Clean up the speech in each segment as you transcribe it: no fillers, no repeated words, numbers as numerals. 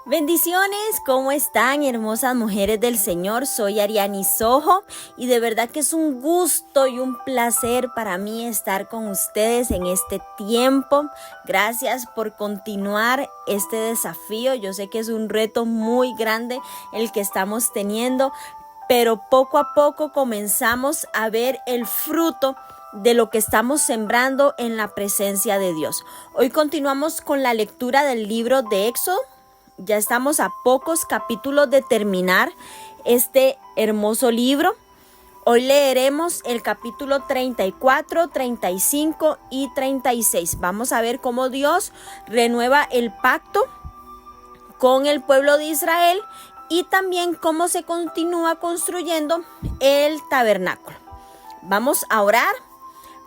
Bendiciones, ¿cómo están, hermosas mujeres del Señor? Soy Ariani Sojo y de verdad que es un gusto y un placer para mí estar con ustedes en este tiempo. Gracias por continuar este desafío. Yo sé que es un reto muy grande el que estamos teniendo, pero poco a poco comenzamos a ver el fruto de lo que estamos sembrando en la presencia de Dios. Hoy continuamos con la lectura del libro de Éxodo. Ya estamos a pocos capítulos de terminar este hermoso libro. Hoy leeremos el capítulo 34, 35 y 36. Vamos a ver cómo Dios renueva el pacto con el pueblo de Israel y también cómo se continúa construyendo el tabernáculo. Vamos a orar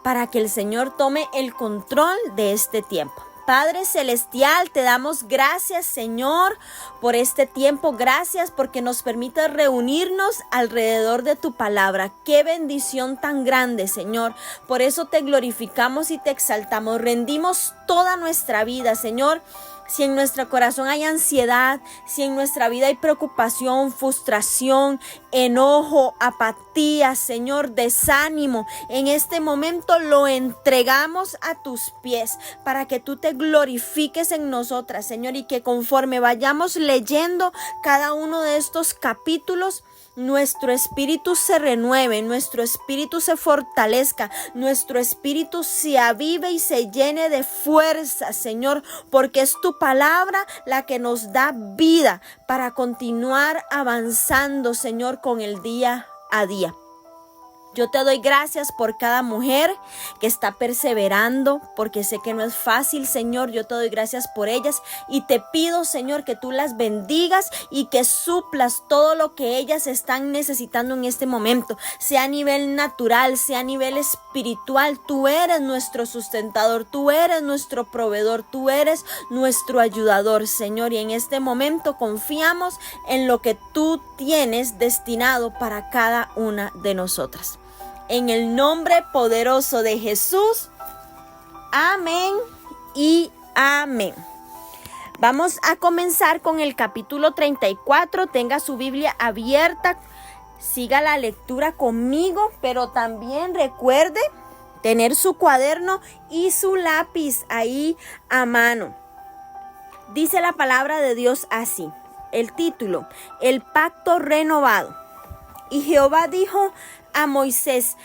para que el Señor tome el control de este tiempo. Padre Celestial, te damos gracias, Señor, por este tiempo. Gracias porque nos permite reunirnos alrededor de tu palabra. Qué bendición tan grande, Señor. Por eso te glorificamos y te exaltamos. Rendimos toda nuestra vida, Señor. Si en nuestro corazón hay ansiedad, si en nuestra vida hay preocupación, frustración, enojo, apatía, Señor, desánimo, en este momento lo entregamos a tus pies para que tú te glorifiques en nosotras, Señor, y que conforme vayamos leyendo cada uno de estos capítulos, nuestro espíritu se renueve, nuestro espíritu se fortalezca, nuestro espíritu se avive y se llene de fuerza, Señor, porque es tu palabra la que nos da vida para continuar avanzando, Señor, con el día a día. Yo te doy gracias por cada mujer que está perseverando, porque sé que no es fácil, Señor. Yo te doy gracias por ellas y te pido, Señor, que tú las bendigas y que suplas todo lo que ellas están necesitando en este momento, sea a nivel natural, sea a nivel espiritual. Tú eres nuestro sustentador, tú eres nuestro proveedor, tú eres nuestro ayudador, Señor. Y en este momento confiamos en lo que tú tienes destinado para cada una de nosotras. En el nombre poderoso de Jesús, amén y amén. Vamos a comenzar con el capítulo 34. Tenga su Biblia abierta, siga la lectura conmigo, pero también recuerde tener su cuaderno y su lápiz ahí a mano. Dice la palabra de Dios así, el título, el pacto renovado. Y Jehová dijo a Moisés: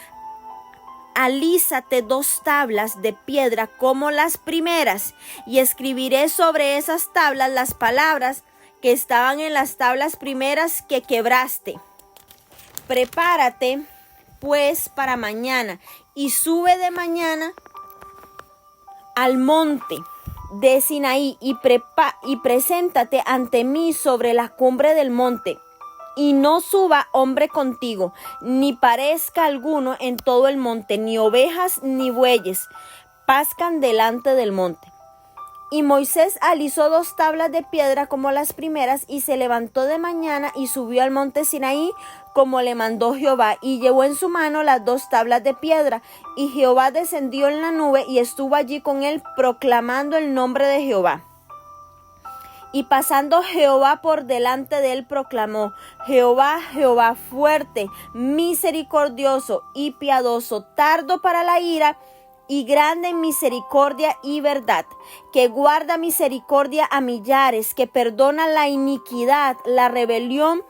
alízate 2 tablas de piedra como las primeras, y escribiré sobre esas tablas las palabras que estaban en las tablas primeras que quebraste. Prepárate pues para mañana, y sube de mañana al monte de Sinaí, y preséntate ante mí sobre la cumbre del monte. Y no suba hombre contigo, ni parezca alguno en todo el monte, ni ovejas ni bueyes pascan delante del monte. Y Moisés alisó 2 tablas de piedra como las primeras, y se levantó de mañana y subió al monte Sinaí como le mandó Jehová, y llevó en su mano las 2 tablas de piedra. Y Jehová descendió en la nube y estuvo allí con él, proclamando el nombre de Jehová. Y pasando Jehová por delante de él, proclamó: Jehová, Jehová fuerte, misericordioso y piadoso, tardo para la ira y grande en misericordia y verdad, que guarda misericordia a millares, que perdona la iniquidad, la rebelión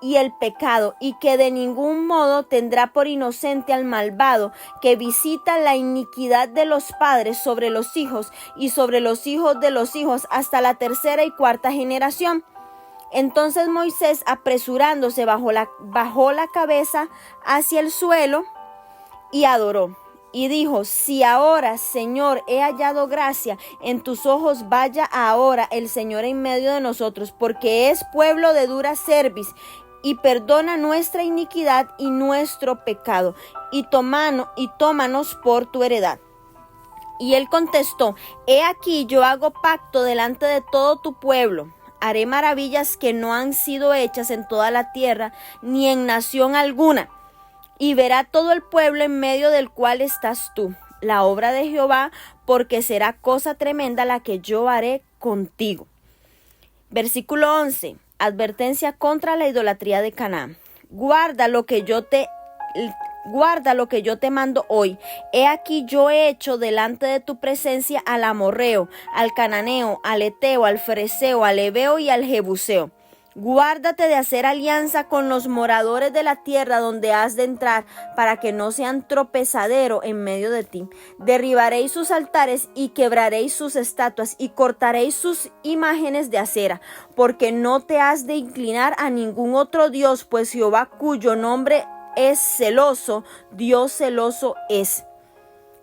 y el pecado, y que de ningún modo tendrá por inocente al malvado, que visita la iniquidad de los padres sobre los hijos y sobre los hijos de los hijos hasta la 3ª y 4ª generación. Entonces Moisés, apresurándose, bajó la cabeza hacia el suelo y adoró. Y dijo: si ahora, Señor, he hallado gracia en tus ojos, vaya ahora el Señor en medio de nosotros, porque es pueblo de dura cerviz, y perdona nuestra iniquidad y nuestro pecado, y tómanos por tu heredad. Y él contestó: he aquí, yo hago pacto delante de todo tu pueblo. Haré maravillas que no han sido hechas en toda la tierra, ni en nación alguna. Y verá todo el pueblo en medio del cual estás tú, la obra de Jehová, porque será cosa tremenda la que yo haré contigo. Versículo 11. Advertencia contra la idolatría de Canaán. Guarda lo que yo te mando hoy. He aquí yo he hecho delante de tu presencia al amorreo, al cananeo, al eteo, al fereceo, al heveo y al jebuseo. Guárdate de hacer alianza con los moradores de la tierra donde has de entrar, para que no sean tropezadero en medio de ti. Derribaréis sus altares y quebraréis sus estatuas y cortaréis sus imágenes de acera, porque no te has de inclinar a ningún otro Dios, pues Jehová, cuyo nombre es celoso, Dios celoso es.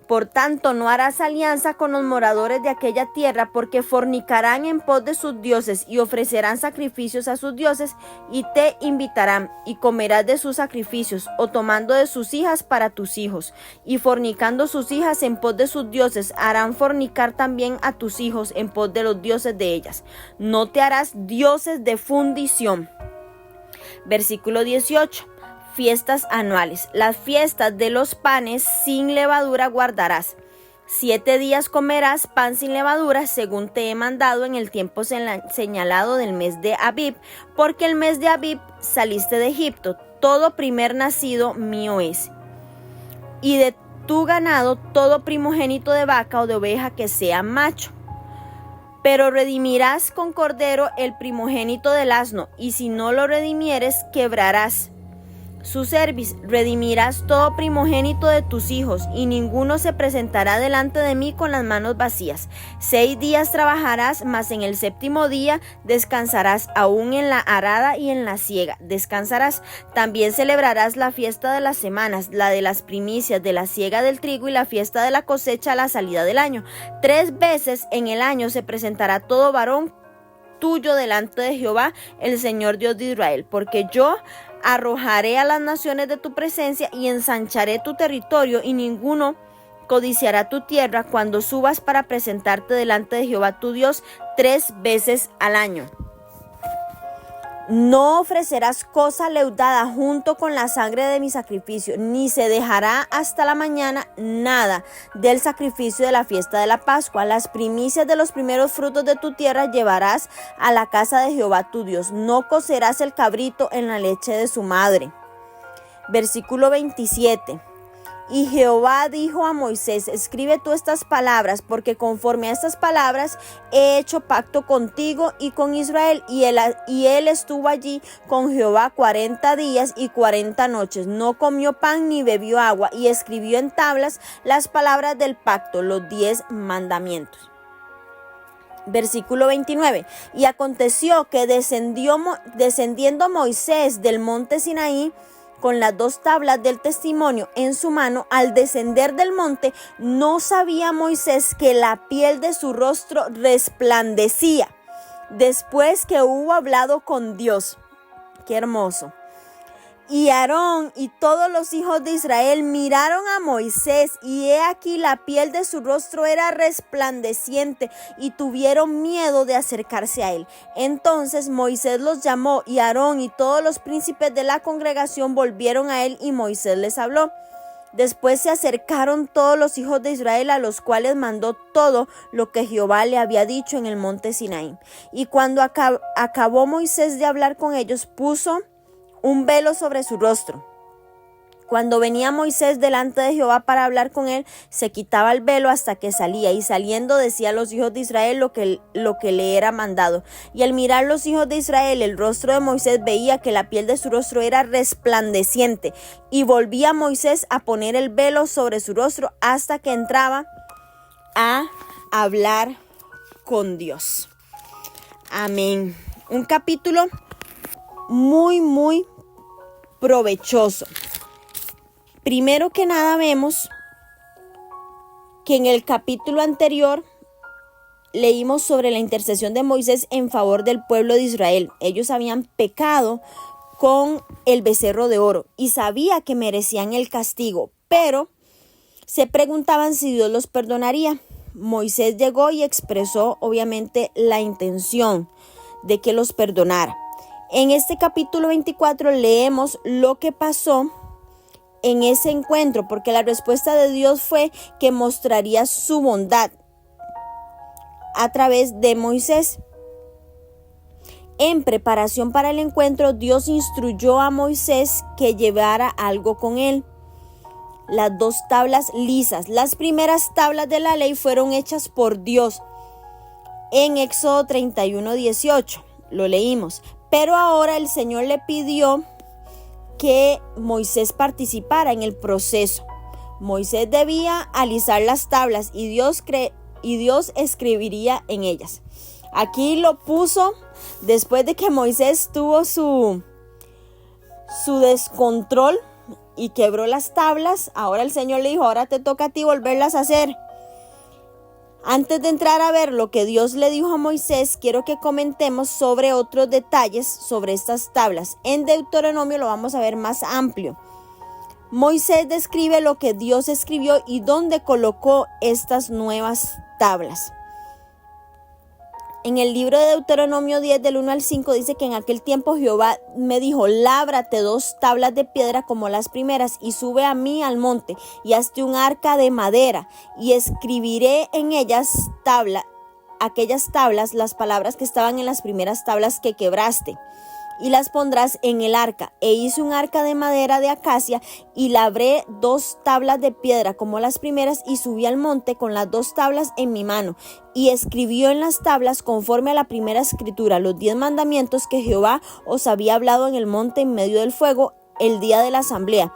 Por tanto, no harás alianza con los moradores de aquella tierra, porque fornicarán en pos de sus dioses y ofrecerán sacrificios a sus dioses, y te invitarán, y comerás de sus sacrificios, o tomando de sus hijas para tus hijos, y fornicando sus hijas en pos de sus dioses, harán fornicar también a tus hijos en pos de los dioses de ellas. No te harás dioses de fundición. Versículo 18. Fiestas anuales. Las fiestas de los panes sin levadura guardarás. 7 días comerás pan sin levadura, según te he mandado en el tiempo señalado del mes de Abib, porque el mes de Abib saliste de Egipto. Todo primer nacido mío es. Y de tu ganado todo primogénito de vaca o de oveja que sea macho. Pero redimirás con cordero el primogénito del asno, y si no lo redimieres, quebrarás su cerviz. Redimirás todo primogénito de tus hijos, y ninguno se presentará delante de mí con las manos vacías. 6 días trabajarás, mas en el 7º día descansarás, aún en la arada y en la siega descansarás. También celebrarás la fiesta de las semanas, la de las primicias, de la siega del trigo, y la fiesta de la cosecha a la salida del año. 3 veces en el año se presentará todo varón tuyo delante de Jehová, el Señor Dios de Israel, porque yo arrojaré a las naciones de tu presencia y ensancharé tu territorio, y ninguno codiciará tu tierra cuando subas para presentarte delante de Jehová tu Dios 3 veces al año. No ofrecerás cosa leudada junto con la sangre de mi sacrificio, ni se dejará hasta la mañana nada del sacrificio de la fiesta de la Pascua. Las primicias de los primeros frutos de tu tierra llevarás a la casa de Jehová tu Dios. No cocerás el cabrito en la leche de su madre. Versículo 27. Y Jehová dijo a Moisés: escribe tú estas palabras, porque conforme a estas palabras he hecho pacto contigo y con Israel. Y él estuvo allí con Jehová 40 días y 40 noches. No comió pan ni bebió agua, y escribió en tablas las palabras del pacto, los 10 mandamientos. Versículo 29. Y aconteció que descendiendo Moisés del monte Sinaí con las 2 tablas del testimonio en su mano, al descender del monte, no sabía Moisés que la piel de su rostro resplandecía después que hubo hablado con Dios. Qué hermoso. Y Aarón y todos los hijos de Israel miraron a Moisés, y he aquí la piel de su rostro era resplandeciente, y tuvieron miedo de acercarse a él. Entonces Moisés los llamó, y Aarón y todos los príncipes de la congregación volvieron a él, y Moisés les habló. Después se acercaron todos los hijos de Israel, a los cuales mandó todo lo que Jehová le había dicho en el monte Sinaí. Y cuando acabó Moisés de hablar con ellos, puso un velo sobre su rostro. Cuando venía Moisés delante de Jehová para hablar con él, se quitaba el velo hasta que salía, y saliendo decía a los hijos de Israel lo que le era mandado. Y al mirar los hijos de Israel el rostro de Moisés, veía que la piel de su rostro era resplandeciente, y volvía Moisés a poner el velo sobre su rostro hasta que entraba a hablar con Dios. Amén. Un capítulo muy provechoso. Primero que nada, vemos que en el capítulo anterior leímos sobre la intercesión de Moisés en favor del pueblo de Israel. Ellos habían pecado con el becerro de oro y sabía que merecían el castigo, pero se preguntaban si Dios los perdonaría. Moisés llegó y expresó obviamente la intención de que los perdonara. En este capítulo 24 leemos lo que pasó en ese encuentro, porque la respuesta de Dios fue que mostraría su bondad a través de Moisés. En preparación para el encuentro, Dios instruyó a Moisés que llevara algo con él. Las 2 tablas lisas. Las primeras tablas de la ley fueron hechas por Dios en Éxodo 31:18. Lo leímos. Pero ahora el Señor le pidió que Moisés participara en el proceso. Moisés debía alisar las tablas y Dios escribiría en ellas. Aquí lo puso después de que Moisés tuvo su descontrol y quebró las tablas. Ahora el Señor le dijo, ahora te toca a ti volverlas a hacer. Antes de entrar a ver lo que Dios le dijo a Moisés, quiero que comentemos sobre otros detalles sobre estas tablas. En Deuteronomio lo vamos a ver más amplio. Moisés describe lo que Dios escribió y dónde colocó estas nuevas tablas. En el libro de Deuteronomio 10 del 1 al 5 dice que en aquel tiempo Jehová me dijo, lábrate 2 tablas de piedra como las primeras y sube a mí al monte y hazte un arca de madera y escribiré en ellas aquellas tablas, las palabras que estaban en las primeras tablas que quebraste. Y las pondrás en el arca. E hice un arca de madera de acacia y labré 2 tablas de piedra como las primeras y subí al monte con las 2 tablas en mi mano. Y escribió en las tablas conforme a la primera escritura los 10 mandamientos que Jehová os había hablado en el monte en medio del fuego el día de la asamblea.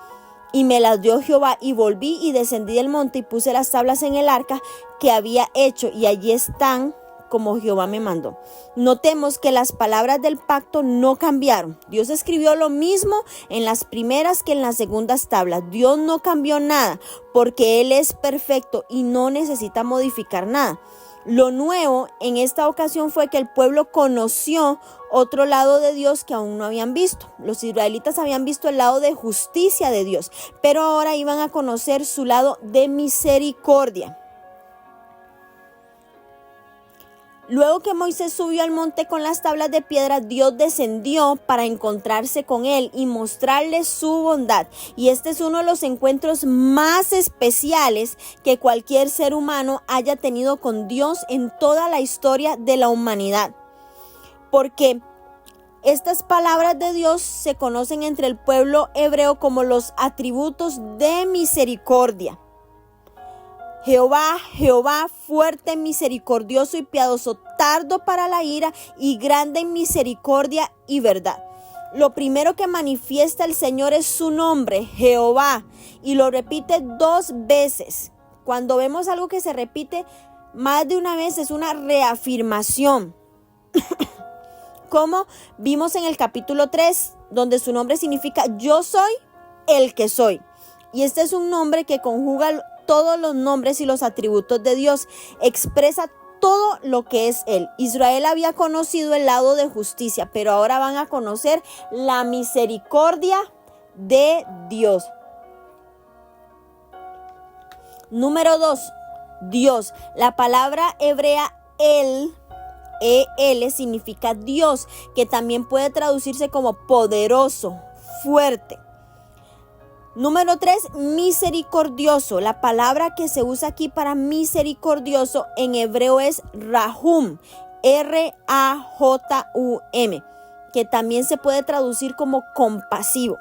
Y me las dio Jehová y volví y descendí del monte y puse las tablas en el arca que había hecho y allí están como Jehová me mandó. Notemos que las palabras del pacto no cambiaron. Dios escribió lo mismo en las primeras que en las segundas tablas. Dios no cambió nada porque Él es perfecto y no necesita modificar nada. Lo nuevo en esta ocasión fue que el pueblo conoció otro lado de Dios que aún no habían visto. Los israelitas habían visto el lado de justicia de Dios, pero ahora iban a conocer su lado de misericordia. Luego que Moisés subió al monte con las tablas de piedra, Dios descendió para encontrarse con él y mostrarle su bondad. Y este es uno de los encuentros más especiales que cualquier ser humano haya tenido con Dios en toda la historia de la humanidad. Porque estas palabras de Dios se conocen entre el pueblo hebreo como los atributos de misericordia. Jehová, Jehová, fuerte, misericordioso y piadoso, tardo para la ira y grande en misericordia y verdad. Lo primero que manifiesta el Señor es su nombre, Jehová, y lo repite 2 veces. Cuando vemos algo que se repite más de una vez es una reafirmación. Como vimos en el capítulo 3, donde su nombre significa yo soy el que soy. Y este es un nombre que conjuga todos los nombres y los atributos de Dios, expresa todo lo que es Él. Israel había conocido el lado de justicia, pero ahora van a conocer la misericordia de Dios. Número 2, Dios. La palabra hebrea El significa Dios, que también puede traducirse como poderoso, fuerte. Número 3, misericordioso. La palabra que se usa aquí para misericordioso en hebreo es Rahum, R-A-J-U-M, que también se puede traducir como compasivo.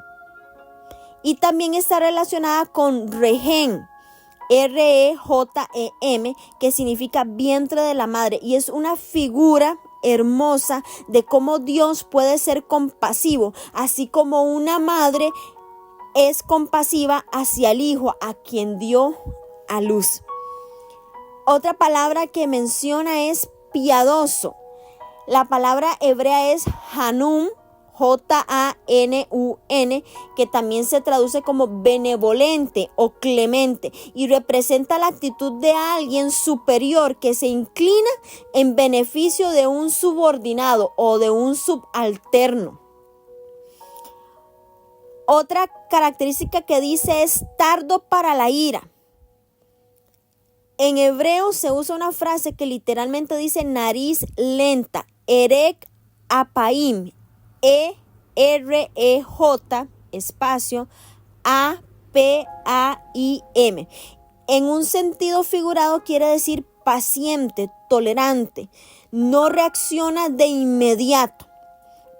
Y también está relacionada con Rehem, R-E-J-E-M, que significa vientre de la madre, y es una figura hermosa de cómo Dios puede ser compasivo, así como una madre es compasiva hacia el hijo a quien dio a luz. Otra palabra que menciona es piadoso. La palabra hebrea es Hanun, J-A-N-U-N, que también se traduce como benevolente o clemente y representa la actitud de alguien superior que se inclina en beneficio de un subordinado o de un subalterno. Otra característica que dice es tardo para la ira. En hebreo se usa una frase que literalmente dice nariz lenta, erek apaim, E-R-E-J, espacio, A-P-A-I-M. En un sentido figurado quiere decir paciente, tolerante, no reacciona de inmediato.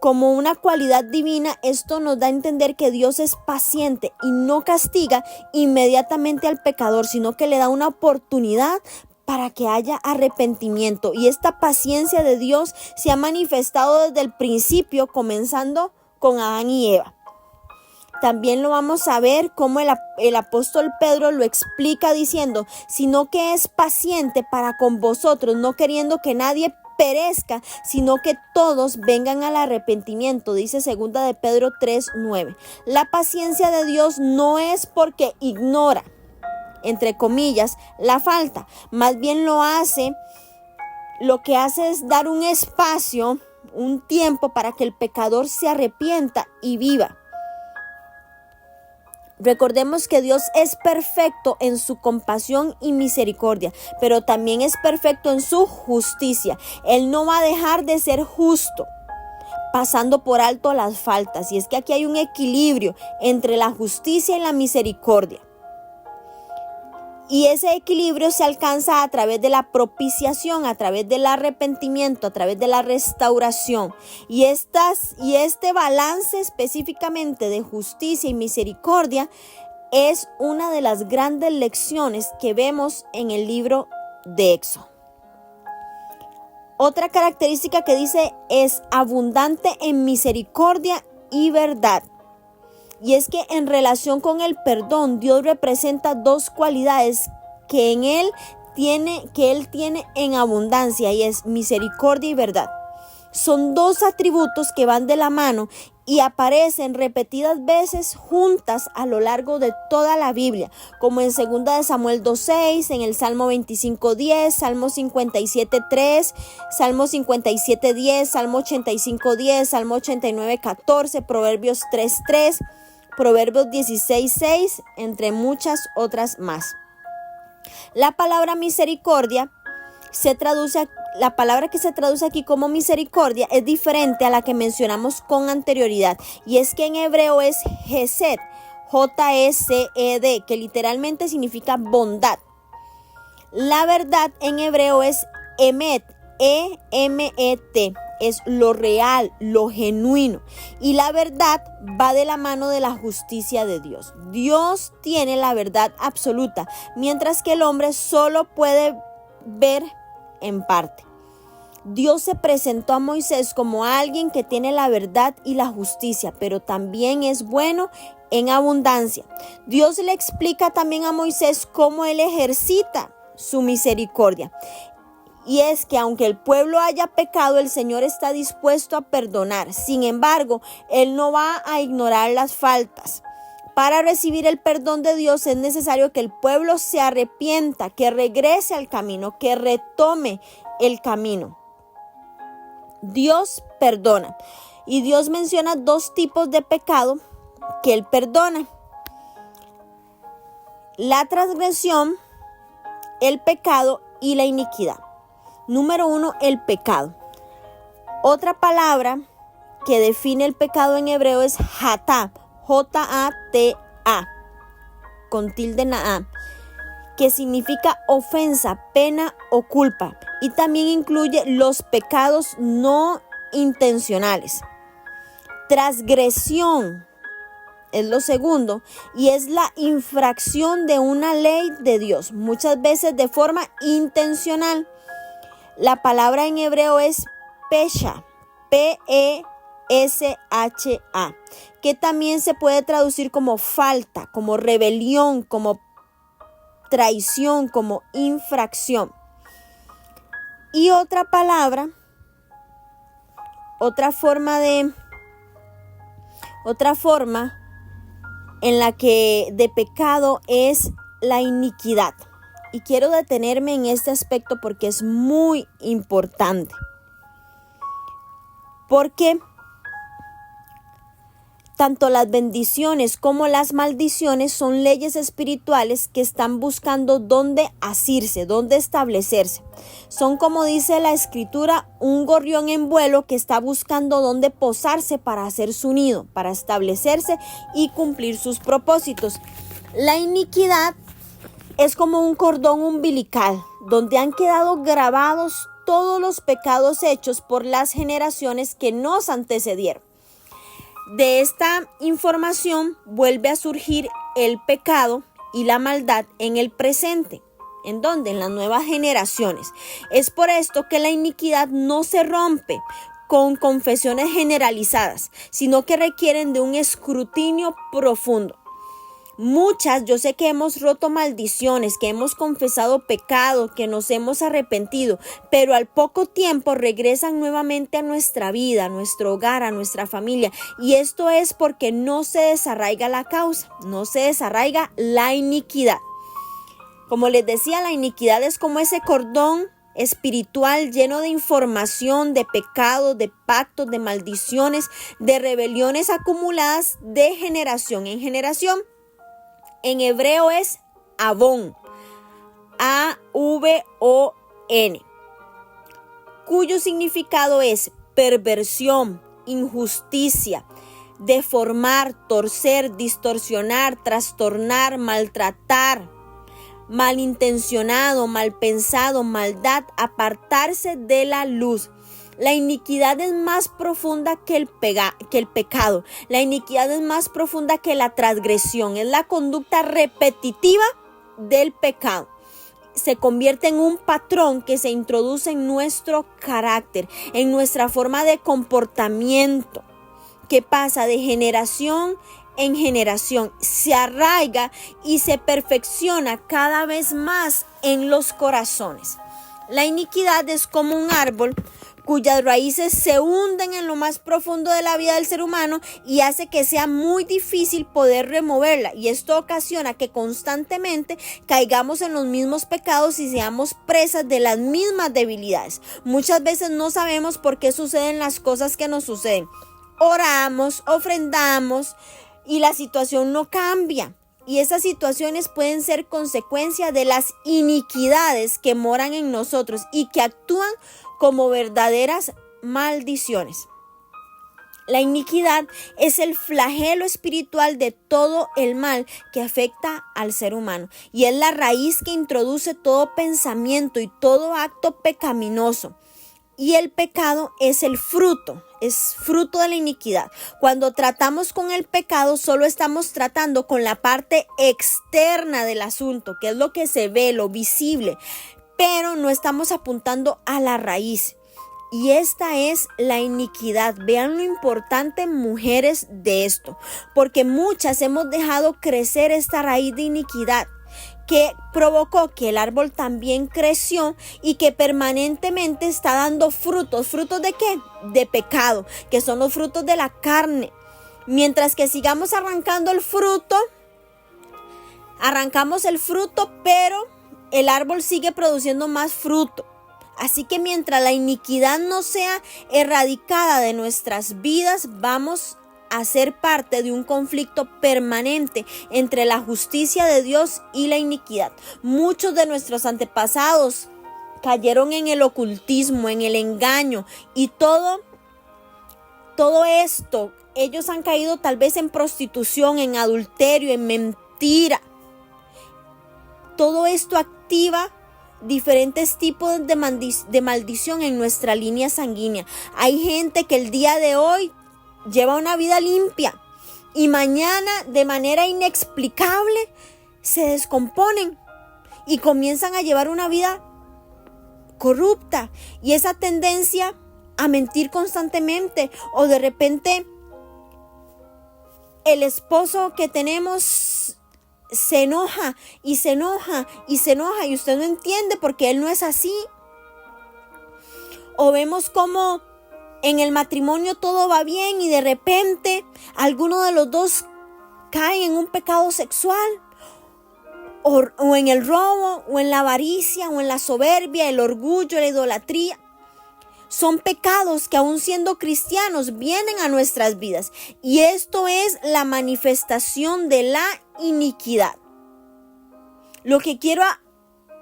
como una cualidad divina, esto nos da a entender que Dios es paciente y no castiga inmediatamente al pecador, sino que le da una oportunidad para que haya arrepentimiento. Y esta paciencia de Dios se ha manifestado desde el principio, comenzando con Adán y Eva. También lo vamos a ver como el apóstol Pedro lo explica diciendo, sino que es paciente para con vosotros, no queriendo que nadie perezca, sino que todos vengan al arrepentimiento, dice 2 de Pedro 3:9. La paciencia de Dios no es porque ignora, entre comillas, la falta, más bien lo que hace es dar un espacio, un tiempo para que el pecador se arrepienta y viva. Recordemos que Dios es perfecto en su compasión y misericordia, pero también es perfecto en su justicia. Él no va a dejar de ser justo, pasando por alto las faltas. Y es que aquí hay un equilibrio entre la justicia y la misericordia. Y ese equilibrio se alcanza a través de la propiciación, a través del arrepentimiento, a través de la restauración. Y este balance específicamente de justicia y misericordia es una de las grandes lecciones que vemos en el libro de Éxodo. Otra característica que dice es abundante en misericordia y verdad. Y es que en relación con el perdón, Dios representa dos cualidades que Él tiene en abundancia, y es misericordia y verdad. Son dos atributos que van de la mano y aparecen repetidas veces juntas a lo largo de toda la Biblia, como en 2 de Samuel 2:6, en el Salmo 25:10, Salmo 57:3, Salmo 57:10, Salmo 85:10, Salmo 89:14, Proverbios 3:3, Proverbios 16:6, entre muchas otras más. La palabra misericordia la palabra que se traduce aquí como misericordia es diferente a la que mencionamos con anterioridad, y es que en hebreo es Hesed, J-E-C-E-D, que literalmente significa bondad. La verdad en hebreo es Emet, E-M-E-T, es lo real, lo genuino, y la verdad va de la mano de la justicia de Dios. Dios tiene la verdad absoluta, mientras que el hombre solo puede ver en parte. Dios se presentó a Moisés como alguien que tiene la verdad y la justicia, pero también es bueno en abundancia. Dios le explica también a Moisés cómo él ejercita su misericordia. Y es que aunque el pueblo haya pecado, el Señor está dispuesto a perdonar. Sin embargo, Él no va a ignorar las faltas. Para recibir el perdón de Dios es necesario que el pueblo se arrepienta, que regrese al camino, que retome el camino. Dios perdona. Y Dios menciona dos tipos de pecado que Él perdona: la transgresión, el pecado y la iniquidad. Número 1, el pecado. Otra palabra que define el pecado en hebreo es Hatá, J-A-T-A, con tilde na-a, que significa ofensa, pena o culpa, y también incluye los pecados no intencionales. Transgresión es lo segundo, y es la infracción de una ley de Dios, muchas veces de forma intencional. La palabra en hebreo es pesha, P-E-S-H-A, que también se puede traducir como falta, como rebelión, como traición, como infracción. Y otra palabra, otra forma en la que de pecado es la iniquidad. Y quiero detenerme en este aspecto porque es muy importante. Porque tanto las bendiciones como las maldiciones son leyes espirituales que están buscando dónde asirse, dónde establecerse. Son, como dice la escritura, un gorrión en vuelo que está buscando dónde posarse para hacer su nido, para establecerse y cumplir sus propósitos. La iniquidad es como un cordón umbilical donde han quedado grabados todos los pecados hechos por las generaciones que nos antecedieron. De esta información vuelve a surgir el pecado y la maldad en el presente. ¿En dónde? En las nuevas generaciones. Es por esto que la iniquidad no se rompe con confesiones generalizadas, sino que requieren de un escrutinio profundo. Muchas, yo sé que hemos roto maldiciones, que hemos confesado pecado, que nos hemos arrepentido, pero al poco tiempo regresan nuevamente a nuestra vida, a nuestro hogar, a nuestra familia. Y esto es porque no se desarraiga la causa, no se desarraiga la iniquidad. Como les decía, la iniquidad es como ese cordón espiritual lleno de información, de pecados, de pactos, de maldiciones, de rebeliones acumuladas de generación en generación. En hebreo es Avón, A-V-O-N, cuyo significado es perversión, injusticia, deformar, torcer, distorsionar, trastornar, maltratar, malintencionado, malpensado, maldad, apartarse de la luz. La iniquidad es más profunda que el pecado. La iniquidad es más profunda que la transgresión. Es la conducta repetitiva del pecado. Se convierte en un patrón que se introduce en nuestro carácter, en nuestra forma de comportamiento, que pasa de generación en generación, se arraiga y se perfecciona cada vez más en los corazones. La iniquidad es como un árbol cuyas raíces se hunden en lo más profundo de la vida del ser humano y hace que sea muy difícil poder removerla. Y esto ocasiona que constantemente caigamos en los mismos pecados y seamos presas de las mismas debilidades. Muchas veces no sabemos por qué suceden las cosas que nos suceden. Oramos, ofrendamos y la situación no cambia. Y esas situaciones pueden ser consecuencia de las iniquidades que moran en nosotros y que actúan como verdaderas maldiciones. La iniquidad es el flagelo espiritual de todo el mal que afecta al ser humano y es la raíz que introduce todo pensamiento y todo acto pecaminoso. Y el pecado es fruto de la iniquidad. Cuando tratamos con el pecado, solo estamos tratando con la parte externa del asunto, que es lo que se ve, lo visible, pero no estamos apuntando a la raíz. Y esta es la iniquidad. Vean lo importante, mujeres, de esto, porque muchas hemos dejado crecer esta raíz de iniquidad, que provocó que el árbol también creció y que permanentemente está dando frutos. ¿Frutos de qué? De pecado, que son los frutos de la carne. Mientras que sigamos arrancando el fruto, arrancamos el fruto, pero el árbol sigue produciendo más fruto. Así que mientras la iniquidad no sea erradicada de nuestras vidas, vamos a ser parte de un conflicto permanente entre la justicia de Dios y la iniquidad. Muchos de nuestros antepasados cayeron en el ocultismo, en el engaño y todo esto. Ellos han caído tal vez en prostitución, en adulterio, en mentira. Todo esto activa diferentes tipos de maldición en nuestra línea sanguínea. Hay gente que el día de hoy lleva una vida limpia y mañana de manera inexplicable se descomponen y comienzan a llevar una vida corrupta, y esa tendencia a mentir constantemente, o de repente el esposo que tenemos se enoja y se enoja y se enoja y usted no entiende porque él no es así. O vemos como en el matrimonio todo va bien y de repente alguno de los dos cae en un pecado sexual, o en el robo, o en la avaricia, o en la soberbia, el orgullo, la idolatría. Son pecados que aún siendo cristianos vienen a nuestras vidas, y esto es la manifestación de la iniquidad. Lo que quiero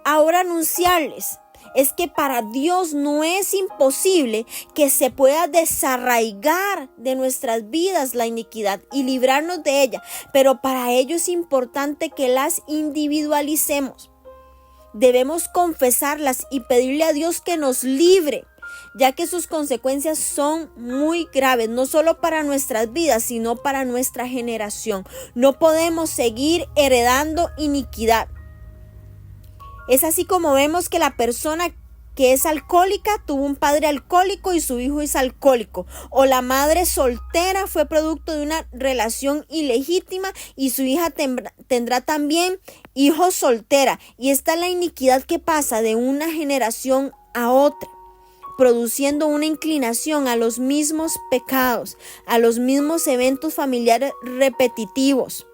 ahora anunciarles es que para Dios no es imposible que se pueda desarraigar de nuestras vidas la iniquidad y librarnos de ella, pero para ello es importante que las individualicemos. debemos confesarlas y pedirle a Dios que nos libre, ya que sus consecuencias son muy graves, no solo para nuestras vidas, sino para nuestra generación. No podemos seguir heredando iniquidad. Es así como vemos que la persona que es alcohólica tuvo un padre alcohólico y su hijo es alcohólico, o la madre soltera fue producto de una relación ilegítima y su hija tendrá también hijos soltera, y esta es la iniquidad que pasa de una generación a otra, produciendo una inclinación a los mismos pecados, a los mismos eventos familiares repetitivos.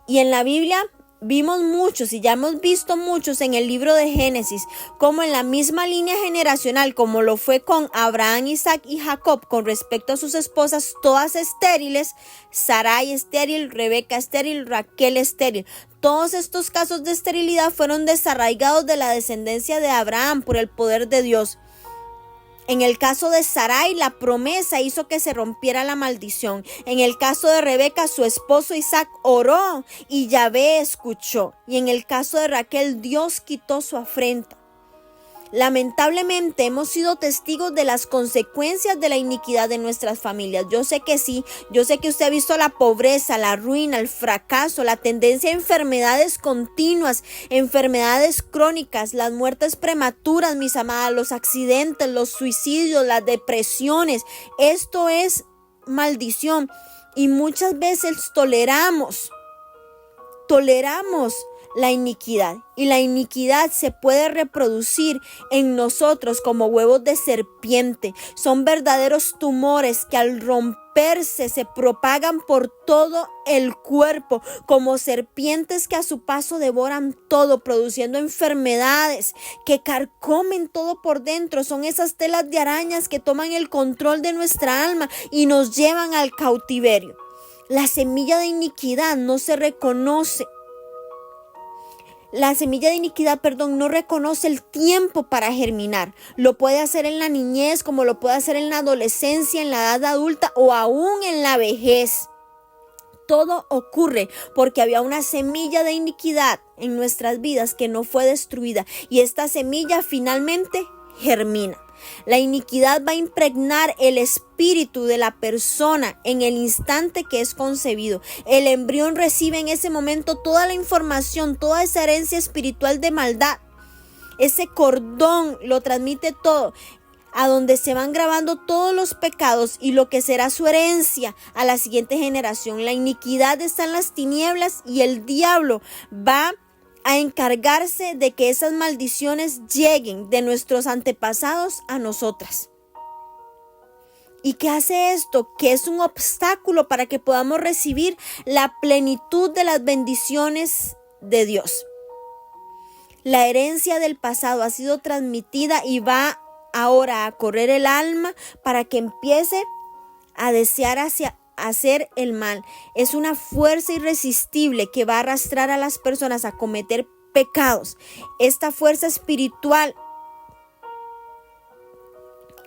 Y en la Biblia vimos muchos y ya hemos visto muchos en el libro de Génesis, como en la misma línea generacional, como lo fue con Abraham, Isaac y Jacob con respecto a sus esposas, todas estériles, Sarai estéril, Rebeca estéril, Raquel estéril. Todos estos casos de esterilidad fueron desarraigados de la descendencia de Abraham por el poder de Dios. En el caso de Sarai, la promesa hizo que se rompiera la maldición. En el caso de Rebeca, su esposo Isaac oró y Yahvé escuchó. Y en el caso de Raquel, Dios quitó su afrenta. Lamentablemente hemos sido testigos de las consecuencias de la iniquidad de nuestras familias. Yo sé que sí, yo sé que usted ha visto la pobreza, la ruina, el fracaso, la tendencia a enfermedades continuas, enfermedades crónicas, las muertes prematuras, mis amadas, los accidentes, los suicidios, las depresiones. Esto es maldición y muchas veces toleramos la iniquidad, y la iniquidad se puede reproducir en nosotros como huevos de serpiente. Son verdaderos tumores que al romperse se propagan por todo el cuerpo como serpientes que a su paso devoran todo, produciendo enfermedades que carcomen todo por dentro. Son esas telas de arañas que toman el control de nuestra alma y nos llevan al cautiverio. La semilla de iniquidad no se reconoce. La semilla de iniquidad, no reconoce el tiempo para germinar. Lo puede hacer en la niñez, como lo puede hacer en la adolescencia, en la edad adulta o aún en la vejez. Todo ocurre porque había una semilla de iniquidad en nuestras vidas que no fue destruida, y esta semilla finalmente germina. La iniquidad va a impregnar el espíritu de la persona en el instante que es concebido. El embrión recibe en ese momento toda la información, toda esa herencia espiritual de maldad. Ese cordón lo transmite todo, a donde se van grabando todos los pecados y lo que será su herencia a la siguiente generación. La iniquidad está en las tinieblas y el diablo va a encargarse de que esas maldiciones lleguen de nuestros antepasados a nosotras. ¿Y qué hace esto? Que es un obstáculo para que podamos recibir la plenitud de las bendiciones de Dios. La herencia del pasado ha sido transmitida y va ahora a correr el alma para que empiece a desear hacer el mal. Es una fuerza irresistible que va a arrastrar a las personas a cometer pecados. Esta fuerza espiritual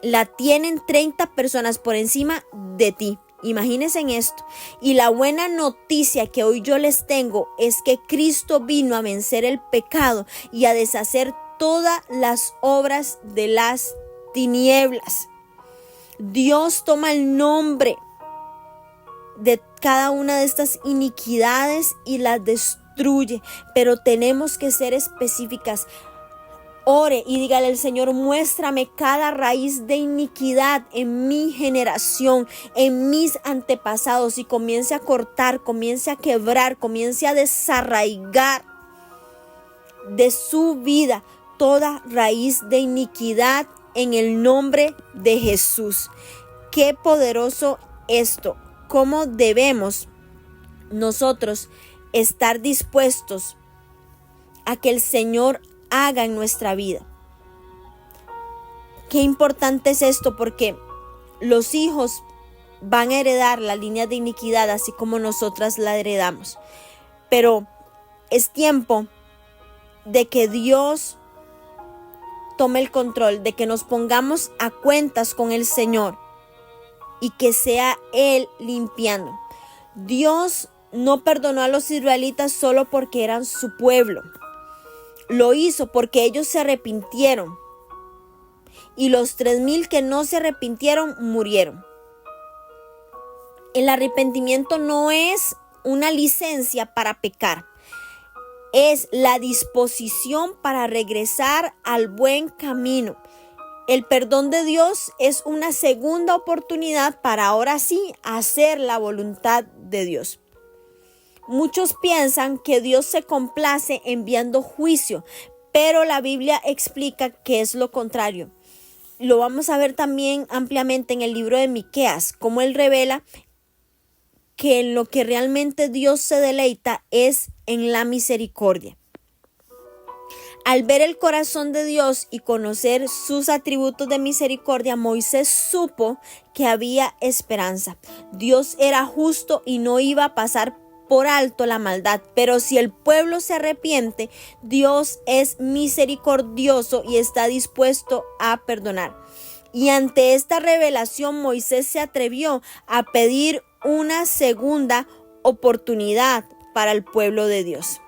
la tienen 30 personas por encima de ti. Imagínense en esto. Y la buena noticia que hoy yo les tengo es que Cristo vino a vencer el pecado y a deshacer todas las obras de las tinieblas. Dios toma el nombre de cada una de estas iniquidades y las destruye, pero tenemos que ser específicas. Ore y dígale al Señor: muéstrame cada raíz de iniquidad en mi generación, en mis antepasados, y comience a cortar, comience a quebrar, comience a desarraigar de su vida toda raíz de iniquidad en el nombre de Jesús. Qué poderoso esto. ¿Cómo debemos nosotros estar dispuestos a que el Señor haga en nuestra vida? Qué importante es esto, porque los hijos van a heredar la línea de iniquidad así como nosotras la heredamos. Pero es tiempo de que Dios tome el control, de que nos pongamos a cuentas con el Señor y que sea Él limpiando. Dios no perdonó a los israelitas solo porque eran su pueblo. Lo hizo porque ellos se arrepintieron. Y los 3,000 que no se arrepintieron murieron. El arrepentimiento no es una licencia para pecar. Es la disposición para regresar al buen camino. El perdón de Dios es una segunda oportunidad para ahora sí hacer la voluntad de Dios. Muchos piensan que Dios se complace enviando juicio, pero la Biblia explica que es lo contrario. Lo vamos a ver también ampliamente en el libro de Miqueas, cómo él revela que en lo que realmente Dios se deleita es en la misericordia. Al ver el corazón de Dios y conocer sus atributos de misericordia, Moisés supo que había esperanza. Dios era justo y no iba a pasar por alto la maldad, pero si el pueblo se arrepiente, Dios es misericordioso y está dispuesto a perdonar. Y ante esta revelación, Moisés se atrevió a pedir una segunda oportunidad para el pueblo de Dios.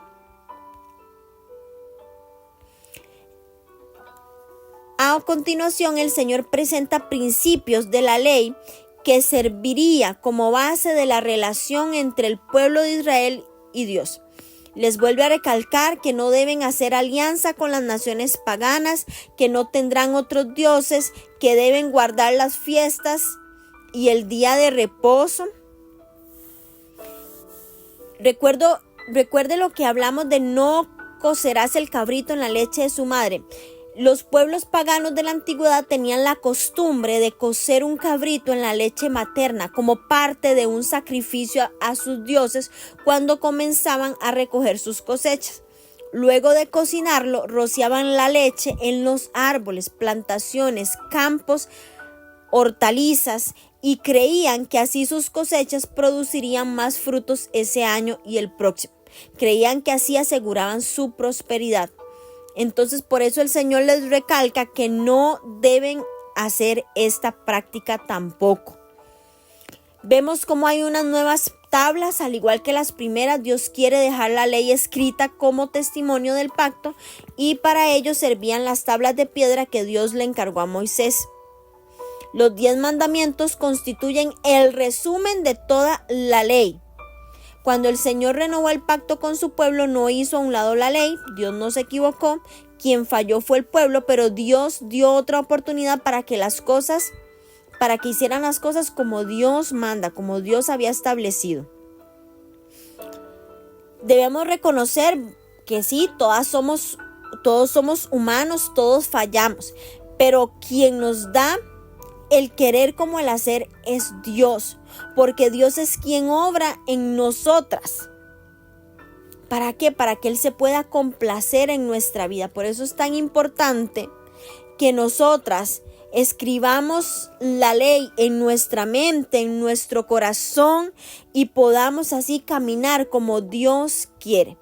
A continuación, el Señor presenta principios de la ley que serviría como base de la relación entre el pueblo de Israel y Dios. Les vuelve a recalcar que no deben hacer alianza con las naciones paganas, que no tendrán otros dioses, que deben guardar las fiestas y el día de reposo. Recuerde lo que hablamos de no cocerás el cabrito en la leche de su madre. Los pueblos paganos de la antigüedad tenían la costumbre de cocer un cabrito en la leche materna como parte de un sacrificio a sus dioses cuando comenzaban a recoger sus cosechas. Luego de cocinarlo, rociaban la leche en los árboles, plantaciones, campos, hortalizas y creían que así sus cosechas producirían más frutos ese año y el próximo. Creían que así aseguraban su prosperidad. Entonces, por eso el Señor les recalca que no deben hacer esta práctica tampoco. Vemos cómo hay unas nuevas tablas, al igual que las primeras. Dios quiere dejar la ley escrita como testimonio del pacto, y para ello servían las tablas de piedra que Dios le encargó a Moisés. Los 10 mandamientos constituyen el resumen de toda la ley. Cuando el Señor renovó el pacto con su pueblo, no hizo a un lado la ley. Dios no se equivocó. Quien falló fue el pueblo, pero Dios dio otra oportunidad para que hicieran las cosas como Dios manda, como Dios había establecido. Debemos reconocer que sí, todos somos humanos, todos fallamos, pero quien nos da el querer como el hacer es Dios, porque Dios es quien obra en nosotras. ¿Para qué? Para que Él se pueda complacer en nuestra vida. Por eso es tan importante que nosotras escribamos la ley en nuestra mente, en nuestro corazón, y podamos así caminar como Dios quiere.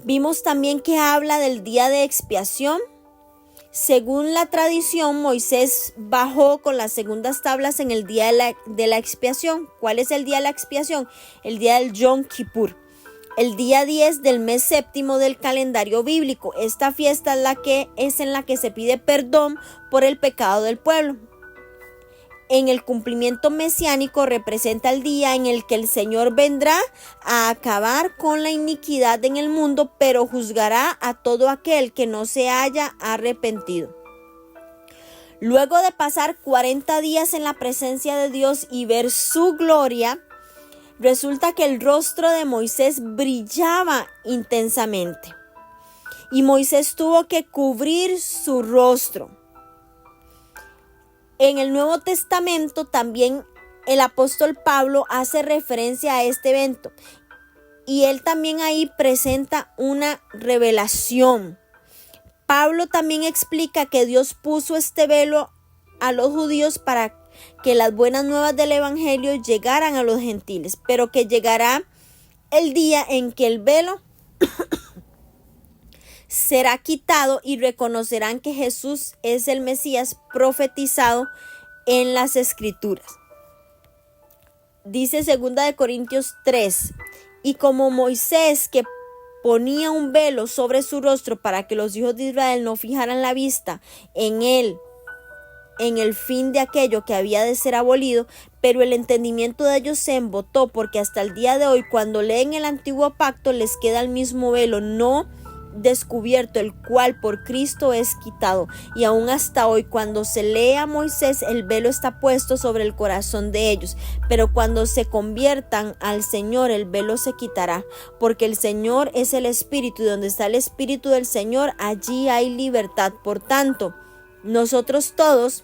Vimos también que habla del día de expiación. Según la tradición, Moisés bajó con las segundas tablas en el día de la expiación. ¿Cuál es el día de la expiación? El día del Yom Kippur, el día 10 del mes séptimo del calendario bíblico. Esta fiesta es en la que se pide perdón por el pecado del pueblo. En el cumplimiento mesiánico representa el día en el que el Señor vendrá a acabar con la iniquidad en el mundo, pero juzgará a todo aquel que no se haya arrepentido. Luego de pasar 40 días en la presencia de Dios y ver su gloria, resulta que el rostro de Moisés brillaba intensamente y Moisés tuvo que cubrir su rostro. En el Nuevo Testamento también el apóstol Pablo hace referencia a este evento y él también ahí presenta una revelación. Pablo también explica que Dios puso este velo a los judíos para que las buenas nuevas del evangelio llegaran a los gentiles, pero que llegará el día en que el velo será quitado y reconocerán que Jesús es el Mesías profetizado en las Escrituras. Dice 2 Corintios 3, y como Moisés, que ponía un velo sobre su rostro para que los hijos de Israel no fijaran la vista en él, en el fin de aquello que había de ser abolido, pero el entendimiento de ellos se embotó, porque hasta el día de hoy, cuando leen el antiguo pacto, les queda el mismo velo no descubierto, el cual por Cristo es quitado. Y aún hasta hoy, cuando se lee a Moisés, el velo está puesto sobre el corazón de ellos, pero cuando se conviertan al Señor, el velo se quitará, porque el Señor es el Espíritu, y donde está el Espíritu del Señor, allí hay libertad. Por tanto, nosotros todos,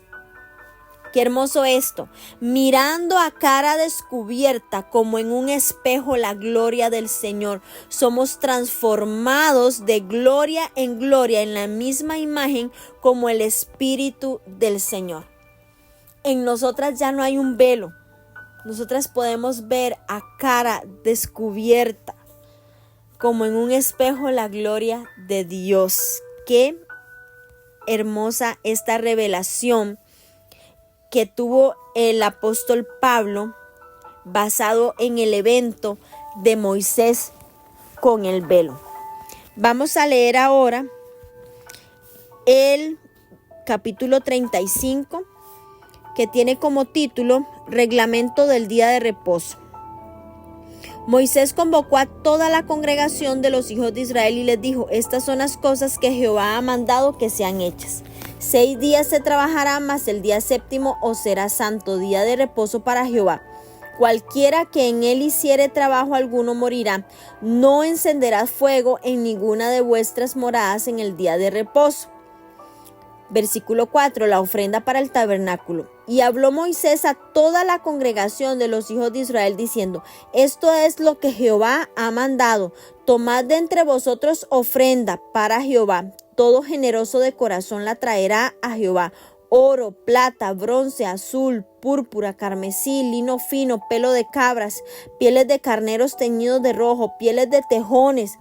qué hermoso esto, mirando a cara descubierta como en un espejo la gloria del Señor, somos transformados de gloria en la misma imagen como el Espíritu del Señor. En nosotras ya no hay un velo, nosotras podemos ver a cara descubierta como en un espejo la gloria de Dios. Qué hermosa esta revelación que tuvo el apóstol Pablo basado en el evento de Moisés con el velo. Vamos a leer ahora el capítulo 35, que tiene como título Reglamento del día de reposo. Moisés convocó a toda la congregación de los hijos de Israel y les dijo: estas son las cosas que Jehová ha mandado que sean hechas. 6 días se trabajará, mas el día séptimo os será santo, día de reposo para Jehová. Cualquiera que en él hiciere trabajo alguno morirá. No encenderás fuego en ninguna de vuestras moradas en el día de reposo. Versículo 4, la ofrenda para el tabernáculo. Y habló Moisés a toda la congregación de los hijos de Israel diciendo: esto es lo que Jehová ha mandado. Tomad de entre vosotros ofrenda para Jehová. Todo generoso de corazón la traerá a Jehová: oro, plata, bronce, azul, púrpura, carmesí, lino fino, pelo de cabras, pieles de carneros teñidos de rojo, pieles de tejones,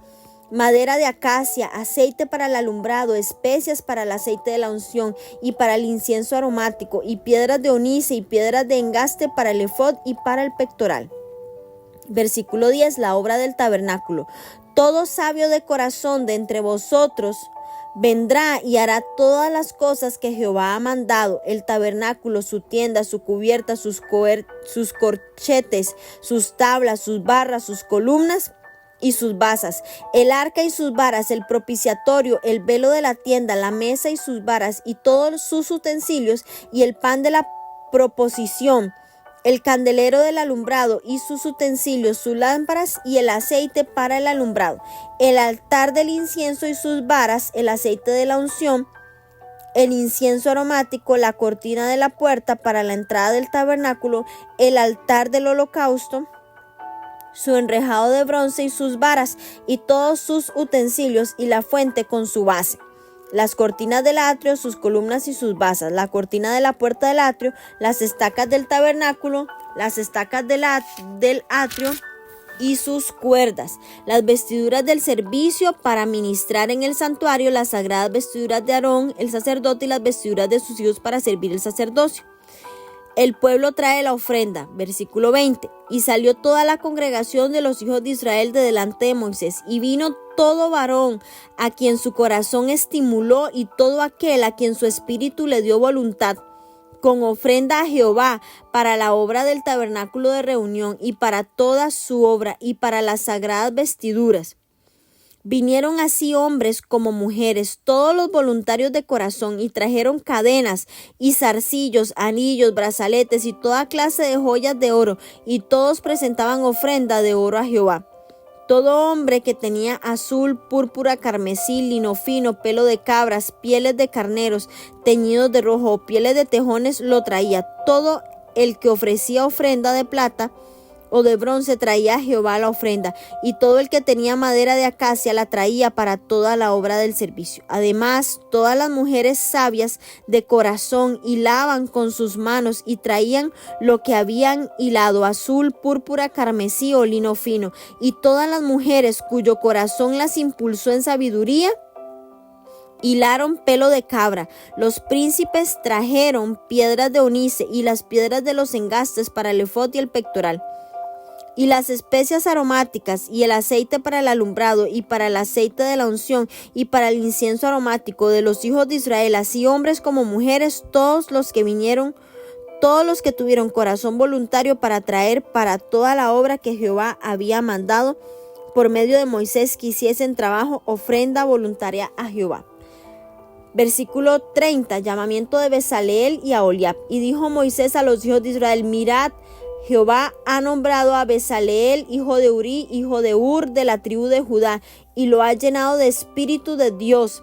madera de acacia, aceite para el alumbrado, especias para el aceite de la unción y para el incienso aromático, y piedras de onice y piedras de engaste para el efod y para el pectoral. Versículo 10, la obra del tabernáculo. Todo sabio de corazón de entre vosotros vendrá y hará todas las cosas que Jehová ha mandado: el tabernáculo, su tienda, su cubierta, sus corchetes, sus tablas, sus barras, sus columnas y sus basas, el arca y sus varas, el propiciatorio, el velo de la tienda, la mesa y sus varas y todos sus utensilios, y el pan de la proposición, el candelero del alumbrado y sus utensilios, sus lámparas y el aceite para el alumbrado, el altar del incienso y sus varas, el aceite de la unción, el incienso aromático, la cortina de la puerta para la entrada del tabernáculo, el altar del holocausto, su enrejado de bronce y sus varas y todos sus utensilios, y la fuente con su base, las cortinas del atrio, sus columnas y sus basas, la cortina de la puerta del atrio, las estacas del tabernáculo, las estacas del atrio y sus cuerdas, las vestiduras del servicio para ministrar en el santuario, las sagradas vestiduras de Aarón el sacerdote y las vestiduras de sus hijos para servir el sacerdocio. El pueblo trae la ofrenda. Versículo 20. Y salió toda la congregación de los hijos de Israel de delante de Moisés, y vino todo varón a quien su corazón estimuló y todo aquel a quien su espíritu le dio voluntad, con ofrenda a Jehová para la obra del tabernáculo de reunión y para toda su obra y para las sagradas vestiduras. Vinieron así hombres como mujeres, todos los voluntarios de corazón, y trajeron cadenas y zarcillos, anillos, brazaletes y toda clase de joyas de oro, y todos presentaban ofrenda de oro a Jehová. Todo hombre que tenía azul, púrpura, carmesí, lino fino, pelo de cabras, pieles de carneros teñidos de rojo o pieles de tejones lo traía. Todo el que ofrecía ofrenda de plata o de bronce traía a Jehová la ofrenda, y todo el que tenía madera de acacia la traía para toda la obra del servicio. Además, todas las mujeres sabias de corazón hilaban con sus manos y traían lo que habían hilado, azul, púrpura, carmesí o lino fino, y todas las mujeres cuyo corazón las impulsó en sabiduría hilaron pelo de cabra. Los príncipes trajeron piedras de onice y las piedras de los engastes para el efod y el pectoral. y las especias aromáticas, y el aceite para el alumbrado, y para el aceite de la unción, y para el incienso aromático de los hijos de Israel, así hombres como mujeres, todos los que tuvieron corazón voluntario para traer para toda la obra que Jehová había mandado por medio de Moisés, que hiciesen trabajo, ofrenda voluntaria a Jehová. Versículo 30, llamamiento de Bezaleel y Aholiab. Y dijo Moisés a los hijos de Israel: mirad, Jehová ha nombrado a Bezaleel, hijo de Uri, hijo de Ur, de la tribu de Judá, y lo ha llenado de espíritu de Dios,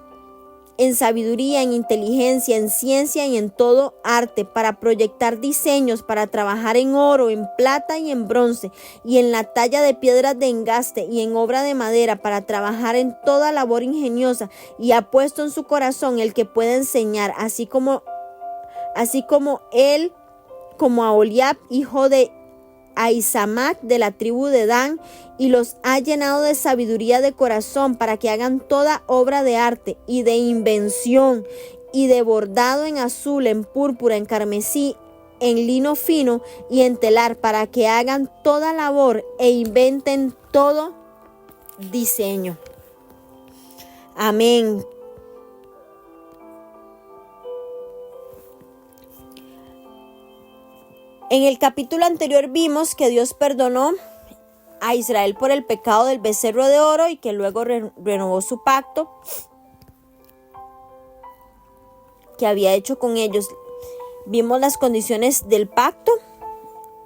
en sabiduría, en inteligencia, en ciencia y en todo arte, para proyectar diseños, para trabajar en oro, en plata y en bronce, y en la talla de piedras de engaste, y en obra de madera, para trabajar en toda labor ingeniosa, y ha puesto en su corazón el que pueda enseñar, así como él, como Aholiab, hijo de Ahisamac, de la tribu de Dan, y los ha llenado de sabiduría de corazón para que hagan toda obra de arte y de invención y de bordado en azul, en púrpura, en carmesí, en lino fino y en telar, para que hagan toda labor e inventen todo diseño. Amén. En el capítulo anterior vimos que Dios perdonó a Israel por el pecado del becerro de oro y que luego renovó su pacto que había hecho con ellos. Vimos las condiciones del pacto.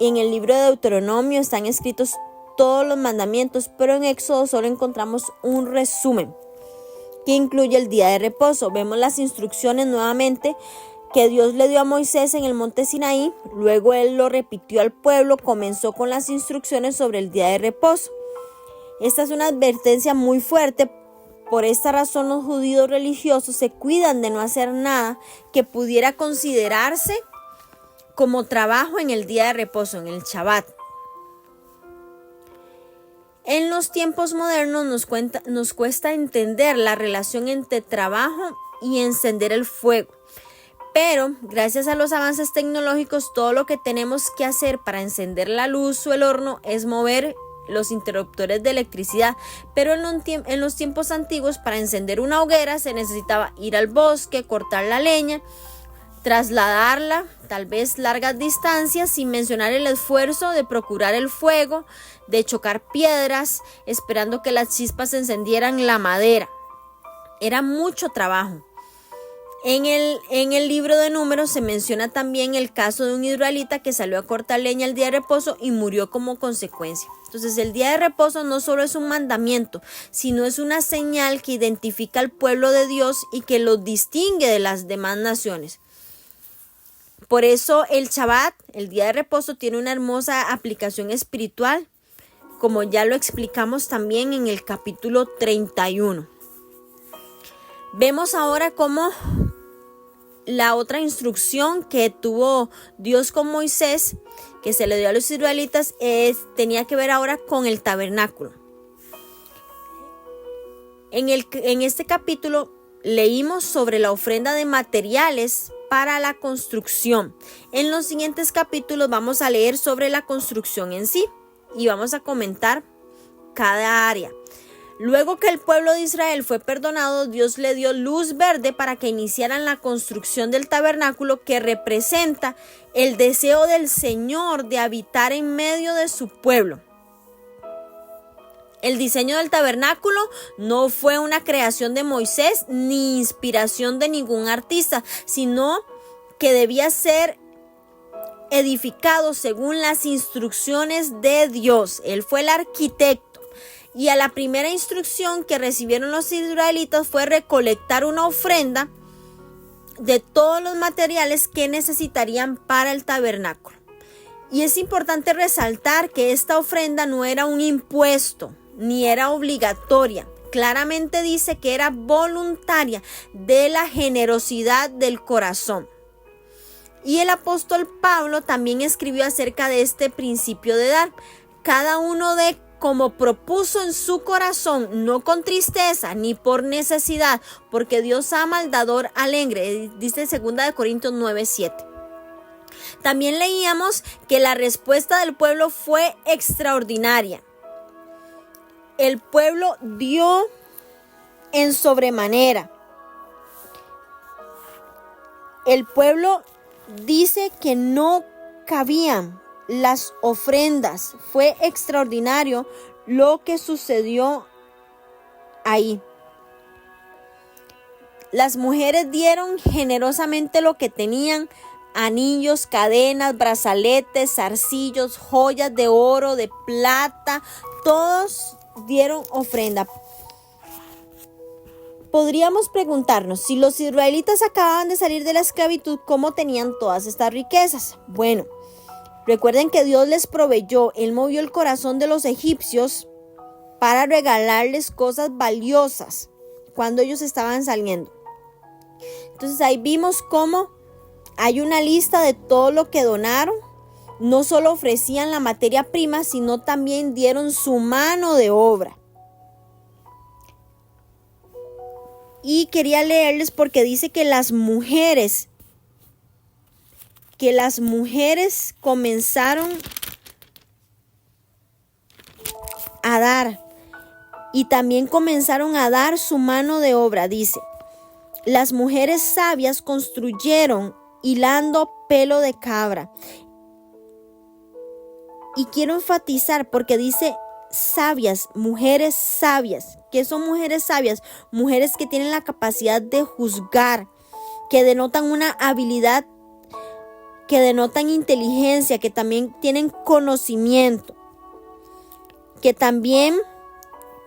En el libro de Deuteronomio están escritos todos los mandamientos, pero en Éxodo solo encontramos un resumen que incluye el día de reposo. Vemos las instrucciones nuevamente que Dios le dio a Moisés en el monte Sinaí, luego él lo repitió al pueblo, comenzó con las instrucciones sobre el día de reposo. Esta es una advertencia muy fuerte. Por esta razón los judíos religiosos se cuidan de no hacer nada que pudiera considerarse como trabajo en el día de reposo, en el Shabbat. En los tiempos modernos nos cuesta entender la relación entre trabajo y encender el fuego. Pero gracias a los avances tecnológicos, todo lo que tenemos que hacer para encender la luz o el horno es mover los interruptores de electricidad. Pero en los tiempos antiguos, para encender una hoguera se necesitaba ir al bosque, cortar la leña, trasladarla, tal vez largas distancias, sin mencionar el esfuerzo de procurar el fuego, de chocar piedras, esperando que las chispas encendieran la madera. Era mucho trabajo. En el libro de Números se menciona también el caso de un israelita que salió a cortar leña el día de reposo y murió como consecuencia. Entonces el día de reposo no solo es un mandamiento, sino es una señal que identifica al pueblo de Dios y que los distingue de las demás naciones. Por eso el Shabbat, el día de reposo, tiene una hermosa aplicación espiritual, como ya lo explicamos también en el capítulo 31. Vemos ahora cómo la otra instrucción que tuvo Dios con Moisés, que se le dio a los israelitas, tenía que ver ahora con el tabernáculo. En este capítulo leímos sobre la ofrenda de materiales para la construcción. En los siguientes capítulos vamos a leer sobre la construcción en sí y vamos a comentar cada área. Luego que el pueblo de Israel fue perdonado, Dios le dio luz verde para que iniciaran la construcción del tabernáculo, que representa el deseo del Señor de habitar en medio de su pueblo. El diseño del tabernáculo no fue una creación de Moisés ni inspiración de ningún artista, sino que debía ser edificado según las instrucciones de Dios. Él fue el arquitecto. Y a la primera instrucción que recibieron los israelitas fue recolectar una ofrenda de todos los materiales que necesitarían para el tabernáculo. Y es importante resaltar que esta ofrenda no era un impuesto, ni era obligatoria. Claramente dice que era voluntaria, de la generosidad del corazón. Y el apóstol Pablo también escribió acerca de este principio de dar. Cada uno de como propuso en su corazón, no con tristeza ni por necesidad, porque Dios ama al dador alegre, dice 2 Corintios 9:7. También leíamos que la respuesta del pueblo fue extraordinaria. El pueblo dio en sobremanera. El pueblo dice que no cabían las ofrendas. Fue extraordinario lo que sucedió ahí. Las mujeres dieron generosamente lo que tenían: anillos, cadenas, brazaletes, zarcillos, joyas de oro, de plata. Todos dieron ofrenda. Podríamos preguntarnos, si los israelitas acababan de salir de la esclavitud, ¿cómo tenían todas estas riquezas? Bueno, recuerden que Dios les proveyó. Él movió el corazón de los egipcios para regalarles cosas valiosas cuando ellos estaban saliendo. Entonces ahí vimos cómo hay una lista de todo lo que donaron. No solo ofrecían la materia prima, sino también dieron su mano de obra. Y quería leerles porque dice que las mujeres comenzaron a dar, y también comenzaron a dar su mano de obra. Dice: las mujeres sabias construyeron hilando pelo de cabra. Y quiero enfatizar porque dice sabias, mujeres sabias. ¿Qué son mujeres sabias? Mujeres que tienen la capacidad de juzgar, que denotan una habilidad, que denotan inteligencia, que también tienen conocimiento, que también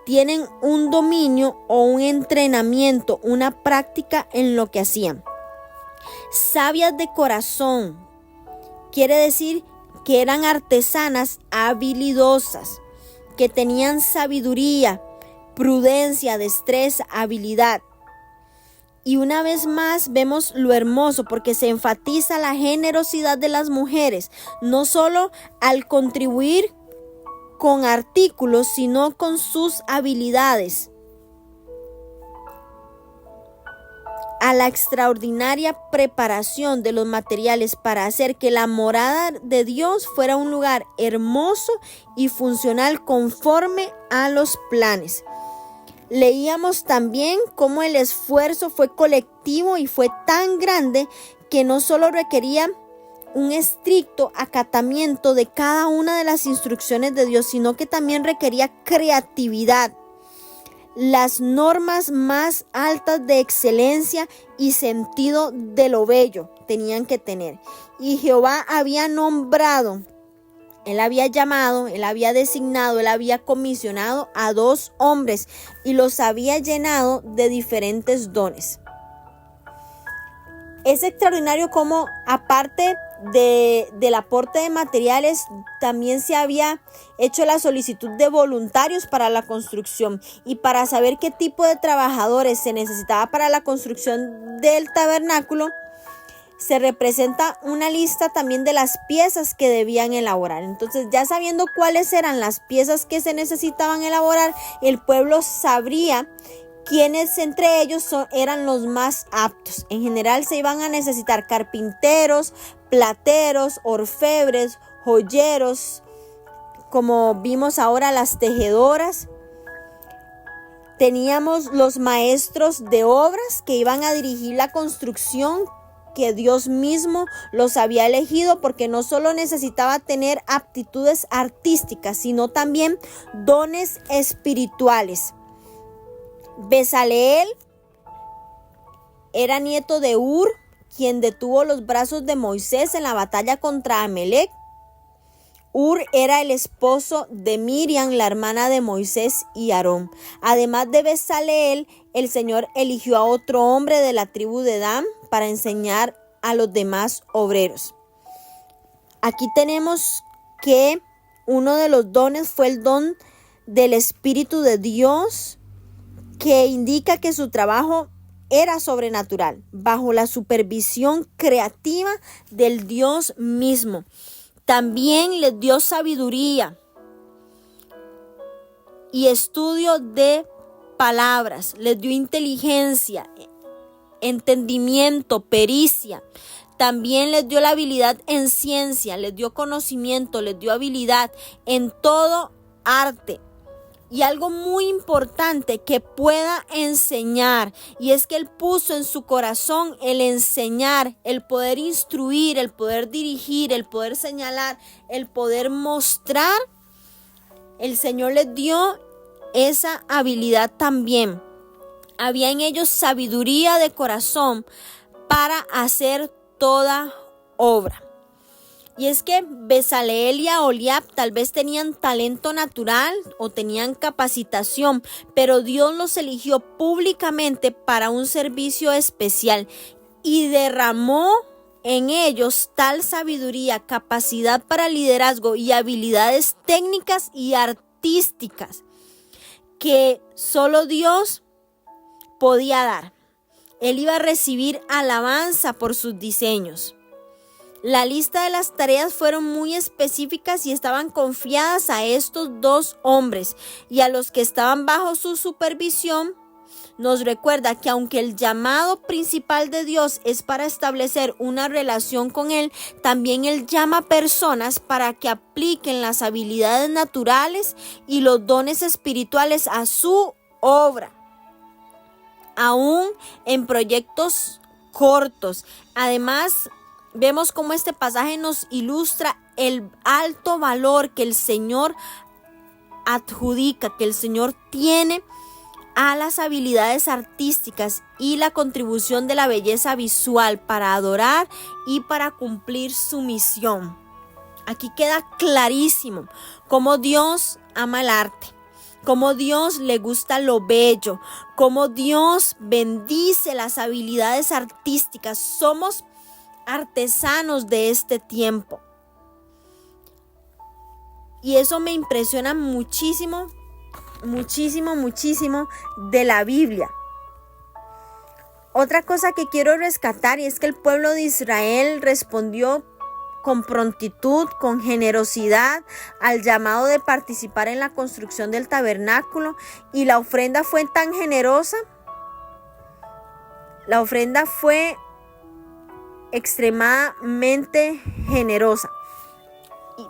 tienen un dominio o un entrenamiento, una práctica en lo que hacían. Sabias de corazón quiere decir que eran artesanas habilidosas, que tenían sabiduría, prudencia, destreza, habilidad. Y una vez más vemos lo hermoso porque se enfatiza la generosidad de las mujeres, no solo al contribuir con artículos, sino con sus habilidades, a la extraordinaria preparación de los materiales para hacer que la morada de Dios fuera un lugar hermoso y funcional conforme a los planes. Leíamos también cómo el esfuerzo fue colectivo y fue tan grande que no solo requería un estricto acatamiento de cada una de las instrucciones de Dios, sino que también requería creatividad, las normas más altas de excelencia y sentido de lo bello tenían que tener. Y Jehová había nombrado, Él había llamado, Él había designado, Él había comisionado a 2 hombres y los había llenado de diferentes dones. Es extraordinario cómo, aparte del aporte de materiales, también se había hecho la solicitud de voluntarios para la construcción. Y para saber qué tipo de trabajadores se necesitaba para la construcción del tabernáculo, se representa una lista también de las piezas que debían elaborar. Entonces, ya sabiendo cuáles eran las piezas que se necesitaban elaborar, el pueblo sabría quienes entre ellos eran los más aptos. En general se iban a necesitar carpinteros, plateros, orfebres, joyeros, como vimos ahora las tejedoras. Teníamos los maestros de obras que iban a dirigir la construcción, que Dios mismo los había elegido porque no solo necesitaba tener aptitudes artísticas, sino también dones espirituales. Bezaleel era nieto de Ur, quien detuvo los brazos de Moisés en la batalla contra Amalec. Ur era el esposo de Miriam, la hermana de Moisés y Aarón. Además de Bezaleel, el Señor eligió a otro hombre de la tribu de Dan para enseñar a los demás obreros. Aquí tenemos que uno de los dones fue el don del Espíritu de Dios, que indica que su trabajo era sobrenatural, bajo la supervisión creativa del Dios mismo. También les dio sabiduría y estudio de palabras, les dio inteligencia, entendimiento, pericia. También les dio la habilidad en ciencia, les dio conocimiento, les dio habilidad en todo arte. Y algo muy importante, que pueda enseñar. Y es que Él puso en su corazón el enseñar, el poder instruir, el poder dirigir, el poder señalar, el poder mostrar. El Señor les dio esa habilidad también. Había en ellos sabiduría de corazón para hacer toda obra. Y es que Bezaleel y Aholiab tal vez tenían talento natural o tenían capacitación, pero Dios los eligió públicamente para un servicio especial y derramó en ellos tal sabiduría, capacidad para liderazgo y habilidades técnicas y artísticas que solo Dios podía dar. Él iba a recibir alabanza por sus diseños. La lista de las tareas fueron muy específicas y estaban confiadas a estos dos hombres y a los que estaban bajo su supervisión. Nos recuerda que aunque el llamado principal de Dios es para establecer una relación con Él, también Él llama personas para que apliquen las habilidades naturales y los dones espirituales a su obra, aún en proyectos cortos. Además, vemos cómo este pasaje nos ilustra el alto valor que el Señor adjudica, que el Señor tiene a las habilidades artísticas y la contribución de la belleza visual para adorar y para cumplir su misión. Aquí queda clarísimo cómo Dios ama el arte, cómo Dios le gusta lo bello, cómo Dios bendice las habilidades artísticas. Somos artesanos de este tiempo. Y eso me impresiona muchísimo de la Biblia. Otra cosa que quiero rescatar, y es que el pueblo de Israel respondió con prontitud, con generosidad al llamado de participar en la construcción del tabernáculo, y la ofrenda fue tan generosa. La ofrenda fue extremadamente generosa.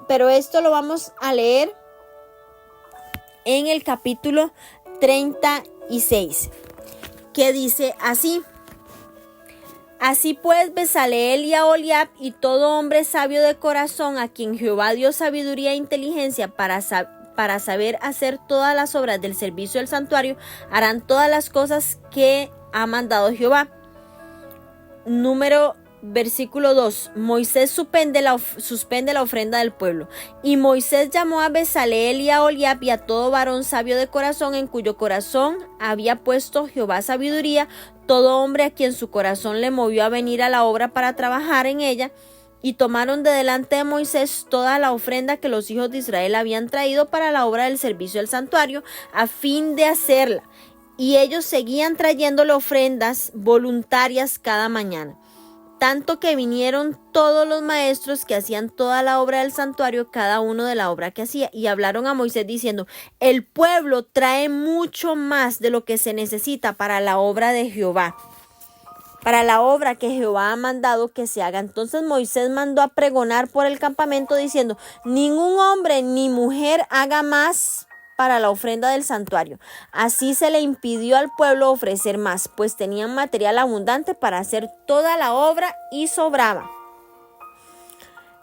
Pero esto lo vamos a leer en el capítulo 36, que dice así: Así pues, Bezaleel y Aholiab y todo hombre sabio de corazón, a quien Jehová dio sabiduría e inteligencia para saber hacer todas las obras del servicio del santuario, harán todas las cosas que ha mandado Jehová. Versículo 2. Moisés suspende la ofrenda del pueblo. Y Moisés llamó a Bezaleel y a Aholiab y a todo varón sabio de corazón, en cuyo corazón había puesto Jehová sabiduría, todo hombre a quien su corazón le movió a venir a la obra para trabajar en ella. Y tomaron de delante de Moisés toda la ofrenda que los hijos de Israel habían traído para la obra del servicio del santuario, a fin de hacerla. Y ellos seguían trayéndole ofrendas voluntarias cada mañana. Tanto que vinieron todos los maestros que hacían toda la obra del santuario, cada uno de la obra que hacía, y hablaron a Moisés diciendo: el pueblo trae mucho más de lo que se necesita para la obra de Jehová, para la obra que Jehová ha mandado que se haga. Entonces Moisés mandó a pregonar por el campamento diciendo: ningún hombre ni mujer haga más para la ofrenda del santuario. Así se le impidió al pueblo ofrecer más, pues tenían material abundante para hacer toda la obra y sobraba.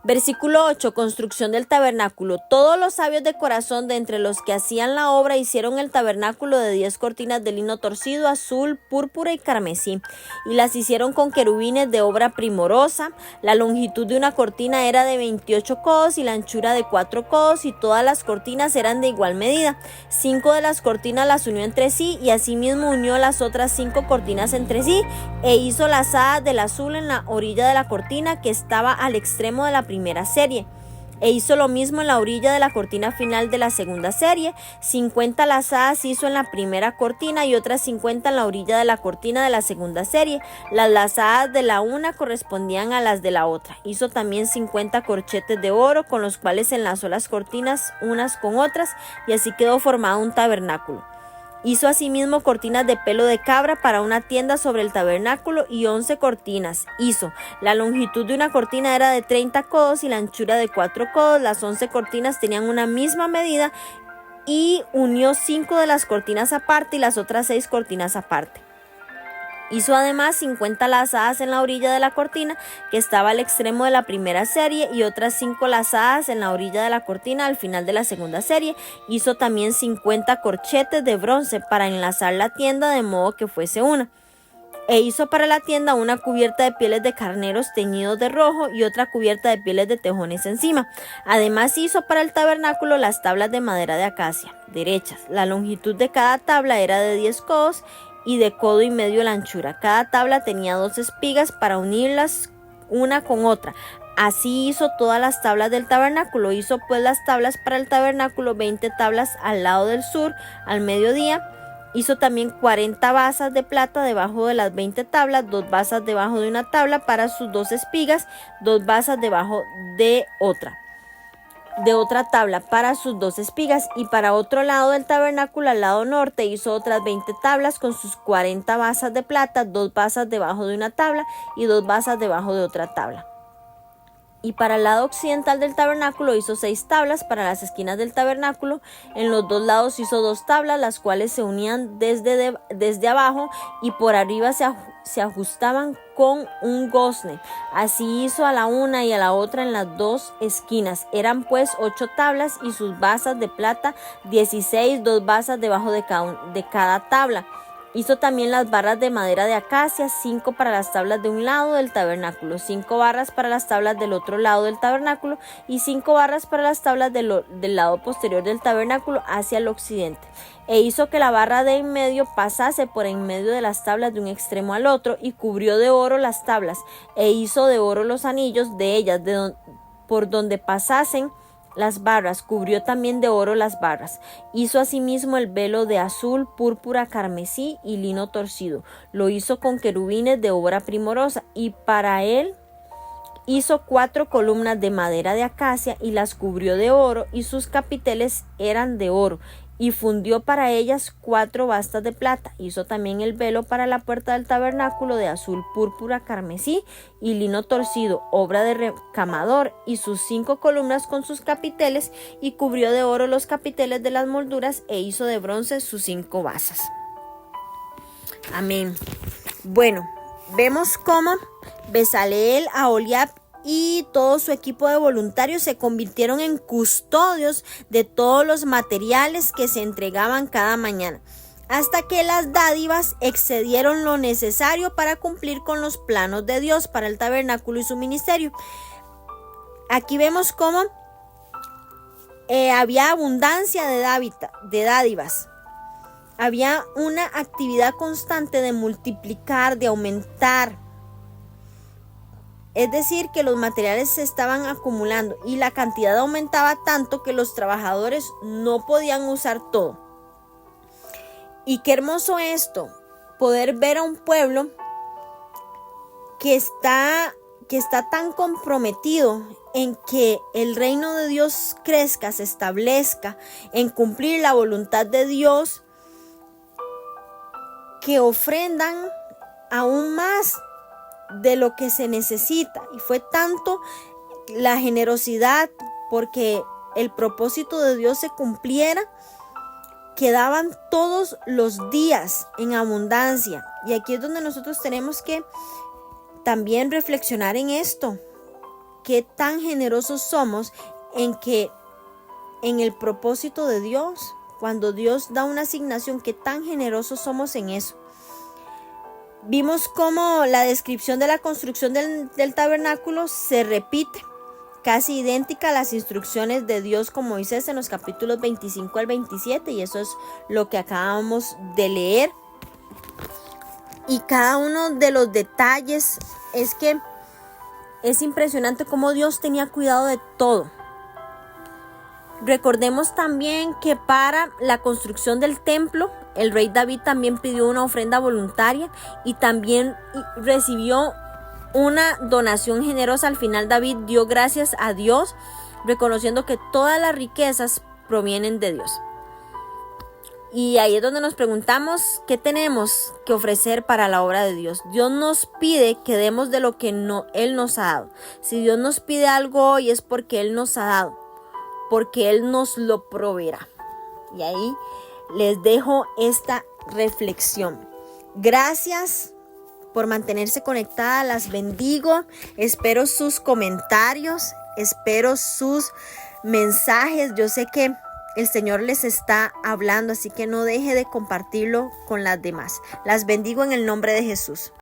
Versículo 8. Construcción del tabernáculo. Todos los sabios de corazón de entre los que hacían la obra hicieron el tabernáculo de 10 cortinas de lino torcido, azul, púrpura y carmesí, y las hicieron con querubines de obra primorosa. La longitud de una cortina era de 28 codos y la anchura de 4 codos, y todas las cortinas eran de igual medida. 5 de las cortinas las unió entre sí, y asimismo unió las otras 5 cortinas entre sí, e hizo las hadas del azul en la orilla de la cortina que estaba al extremo de la primera serie, e hizo lo mismo en la orilla de la cortina final de la segunda serie. 50 lazadas hizo en la primera cortina y otras 50 en la orilla de la cortina de la segunda serie. Las lazadas de la una correspondían a las de la otra. Hizo también 50 corchetes de oro, con los cuales enlazó las cortinas unas con otras, y así quedó formado un tabernáculo. Hizo asimismo cortinas de pelo de cabra para una tienda sobre el tabernáculo y 11 cortinas hizo. La longitud de una cortina era de 30 codos y la anchura de 4 codos. Las 11 cortinas tenían una misma medida y unió 5 de las cortinas aparte y las otras 6 cortinas aparte. Hizo además 50 lazadas en la orilla de la cortina que estaba al extremo de la primera serie y otras 5 lazadas en la orilla de la cortina al final de la segunda serie. Hizo también 50 corchetes de bronce para enlazar la tienda de modo que fuese una. E hizo para la tienda una cubierta de pieles de carneros teñidos de rojo y otra cubierta de pieles de tejones encima. Además hizo para el tabernáculo las tablas de madera de acacia, derechas. La longitud de cada tabla era de 10 codos y de codo y medio la anchura. Cada tabla tenía 2 espigas para unirlas una con otra. Así hizo todas las tablas del tabernáculo. Hizo pues las tablas para el tabernáculo, 20 tablas al lado del sur, al mediodía. Hizo también 40 basas de plata debajo de las 20 tablas, 2 basas debajo de una tabla para sus 2 espigas, 2 basas debajo de otra tabla para sus 2 espigas, y para otro lado del tabernáculo, al lado norte, hizo otras 20 tablas con sus 40 basas de plata, 2 basas debajo de una tabla y 2 basas debajo de otra tabla. Y para el lado occidental del tabernáculo hizo 6 tablas para las esquinas del tabernáculo. En los 2 lados hizo 2 tablas, las cuales se unían desde abajo y por arriba se ajustaban con un gozne. Así hizo a la una y a la otra en las 2 esquinas. Eran pues 8 tablas y sus basas de plata 16, 2 basas debajo de cada tabla. Hizo también las barras de madera de acacia, 5 para las tablas de un lado del tabernáculo, 5 barras para las tablas del otro lado del tabernáculo y 5 barras para las tablas del lado posterior del tabernáculo hacia el occidente. E hizo que la barra de en medio pasase por en medio de las tablas de un extremo al otro y cubrió de oro las tablas e hizo de oro los anillos de ellas por donde pasasen las barras. Cubrió también de oro las barras. Hizo asimismo el velo de azul, púrpura, carmesí y lino torcido. Lo hizo con querubines de obra primorosa y para él hizo 4 columnas de madera de acacia y las cubrió de oro y sus capiteles eran de oro. Y fundió para ellas 4 bastas de plata. Hizo también el velo para la puerta del tabernáculo de azul, púrpura, carmesí y lino torcido, obra de recamador, y sus 5 columnas con sus capiteles, y cubrió de oro los capiteles de las molduras, e hizo de bronce sus 5 basas. Amén. Bueno, vemos cómo Bezaleel, Aholiab y todo su equipo de voluntarios se convirtieron en custodios de todos los materiales que se entregaban cada mañana, hasta que las dádivas excedieron lo necesario para cumplir con los planos de Dios para el tabernáculo y su ministerio. Aquí vemos cómo había abundancia de dádivas. Había una actividad constante de multiplicar, de aumentar. Es decir, que los materiales se estaban acumulando y la cantidad aumentaba tanto que los trabajadores no podían usar todo. Y qué hermoso esto, poder ver a un pueblo que está tan comprometido en que el reino de Dios crezca, se establezca, en cumplir la voluntad de Dios, que ofrendan aún más de lo que se necesita. Y fue tanto la generosidad porque el propósito de Dios se cumpliera, que daban todos los días en abundancia. Y aquí es donde nosotros tenemos que también reflexionar en esto, qué tan generosos somos en el propósito de Dios. Cuando Dios da una asignación, qué tan generosos somos en eso. Vimos cómo la descripción de la construcción del tabernáculo se repite, casi idéntica a las instrucciones de Dios con Moisés en los capítulos 25 al 27, y eso es lo que acabamos de leer. Y cada uno de los detalles es que es impresionante cómo Dios tenía cuidado de todo. Recordemos también que para la construcción del templo, el rey David también pidió una ofrenda voluntaria y también recibió una donación generosa. Al final David dio gracias a Dios, reconociendo que todas las riquezas provienen de Dios. Y ahí es donde nos preguntamos qué tenemos que ofrecer para la obra de Dios. Dios nos pide que demos de lo que Él nos ha dado. Si Dios nos pide algo hoy es porque Él nos ha dado, porque Él nos lo proveerá. Y ahí les dejo esta reflexión. Gracias por mantenerse conectada, las bendigo. Espero sus comentarios, espero sus mensajes. Yo sé que el Señor les está hablando, así que no deje de compartirlo con las demás. Las bendigo en el nombre de Jesús.